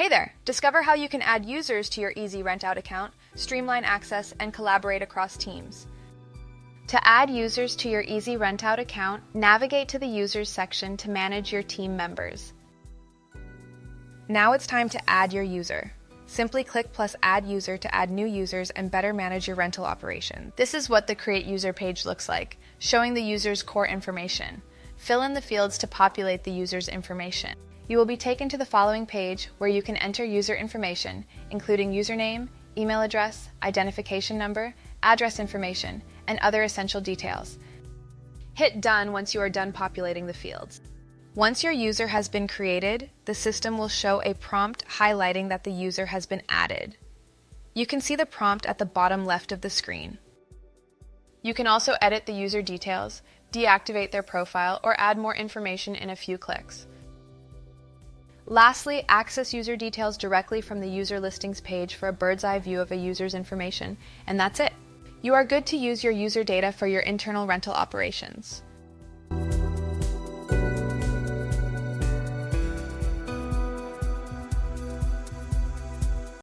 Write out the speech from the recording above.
Hey there! Discover how you can add users to your EZRentOut account, streamline access, and collaborate across teams. To add users to your EZRentOut account, navigate to the Users section to manage your team members. Now it's time to add your user. Simply click plus Add User to add new users and better manage your rental operation. This is what the Create User page looks like, showing the user's core information. Fill in the fields to populate the user's information. You will be taken to the following page where you can enter user information, including username, email address, identification number, address information, and other essential details. Hit Done once you are done populating the fields. Once your user has been created, the system will show a prompt highlighting that the user has been added. You can see the prompt at the bottom left of the screen. You can also edit the user details, deactivate their profile, or add more information in a few clicks. Lastly, access user details directly from the user listings page for a bird's eye view of a user's information, and that's it. You are good to use your user data for your internal rental operations.